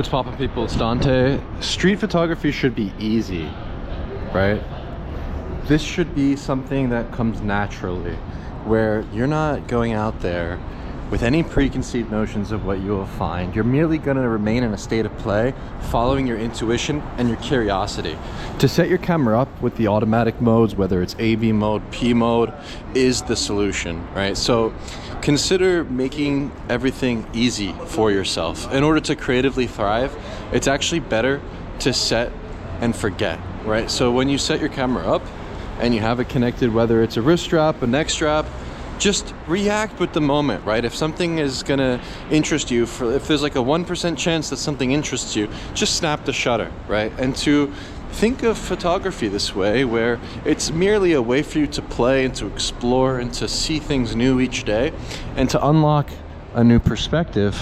What's poppin', people? It's Dante. Street photography should be easy, right? This should be something that comes naturally, where you're not going out there with any preconceived notions of what you will find. You're merely gonna remain in a state of play, following your intuition and your curiosity. To set your camera up with the automatic modes, whether it's AV mode, P mode, is the solution, right? So consider making everything easy for yourself. In order to creatively thrive, it's actually better to set and forget, right? So when you set your camera up and you have it connected, whether it's a wrist strap, a neck strap, just react with the moment, right? If something is gonna interest you, if there's like a 1% chance that something interests you, just snap the shutter, right? And to think of photography this way, where it's merely a way for you to play and to explore and to see things new each day and to unlock a new perspective,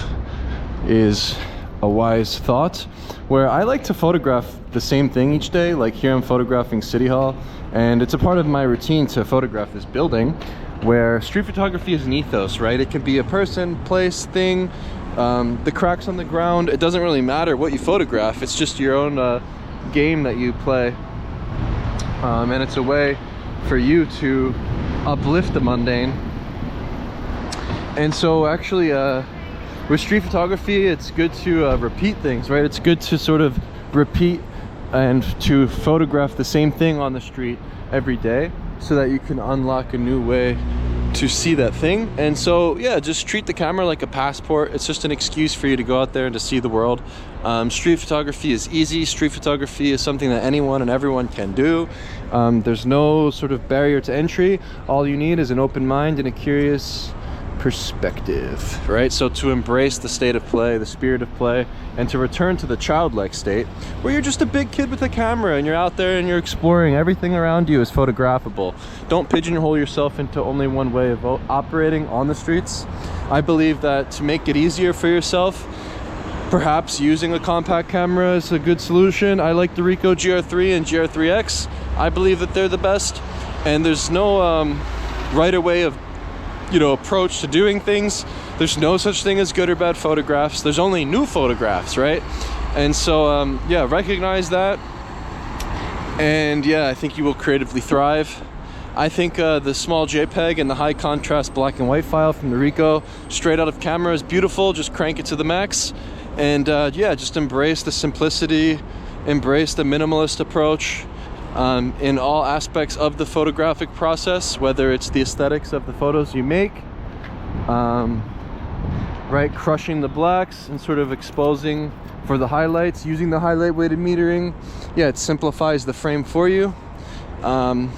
is a wise thought. Where I like to photograph the same thing each day. Like here I'm photographing City Hall, and it's a part of my routine to photograph this building, where street photography is an ethos, right? It can be a person, place, thing, the cracks on the ground. It doesn't really matter what you photograph. It's just your own game that you play, and it's a way for you to uplift the mundane. And so actually with street photography, it's good to repeat things, right? It's good to sort of repeat and to photograph the same thing on the street every day, so that you can unlock a new way to see that thing. And so yeah, just treat the camera like a passport. It's just an excuse for you to go out there and to see the world. Street photography is easy. Street photography is something that anyone and everyone can do. There's no sort of barrier to entry. All you need is an open mind and a curious perspective, right? So to embrace the state of play, the spirit of play, and to return to the childlike state where you're just a big kid with a camera and you're out there and you're exploring. Everything around you is photographable. Don't pigeonhole yourself into only one way of operating on the streets. I believe that to make it easier for yourself, perhaps using a compact camera is a good solution. I like the Ricoh GR3 and GR3X. I believe that they're the best, and there's no right way of approach to doing things. There's no such thing as good or bad photographs. There's only new photographs, right? And so yeah, recognize that, and yeah, I think you will creatively thrive. I think the small JPEG and the high contrast black and white file from the Ricoh straight out of camera is beautiful. Just crank it to the max, and yeah, just embrace the simplicity, embrace the minimalist approach in all aspects of the photographic process, whether it's the aesthetics of the photos you make, right, crushing the blacks and sort of exposing for the highlights, using the highlight weighted metering. Yeah, it simplifies the frame for you, and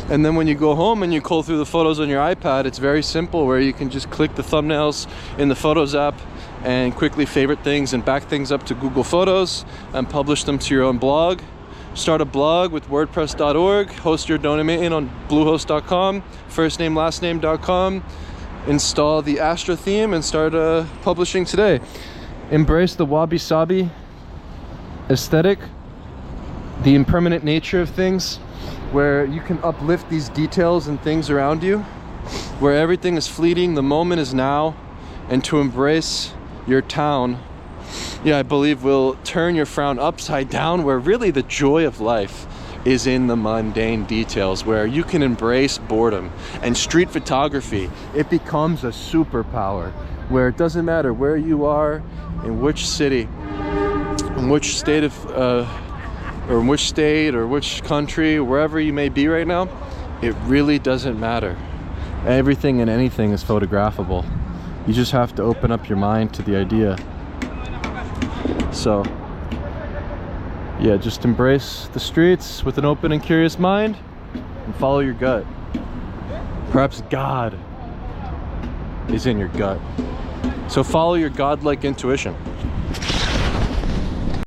then when you go home and you cull through the photos on your iPad, it's very simple, where you can just click the thumbnails in the Photos app and quickly favorite things and back things up to Google Photos and publish them to your own blog. Start a blog with wordpress.org, host your domain on bluehost.com, firstname.lastname.com, install the Astra theme, and start publishing today. Embrace the wabi-sabi aesthetic, the impermanent nature of things, where you can uplift these details and things around you, where everything is fleeting, the moment is now, and to embrace your town, yeah, I believe will turn your frown upside down, where really the joy of life is in the mundane details, where you can embrace boredom. And street photography, it becomes a superpower, where it doesn't matter where you are, in which city, in which state of or in which state or which country, wherever you may be right now, it really doesn't matter. Everything and anything is photographable. You just have to open up your mind to the idea. So yeah, just embrace the streets with an open and curious mind and follow your gut. Perhaps God is in your gut. So follow your godlike intuition.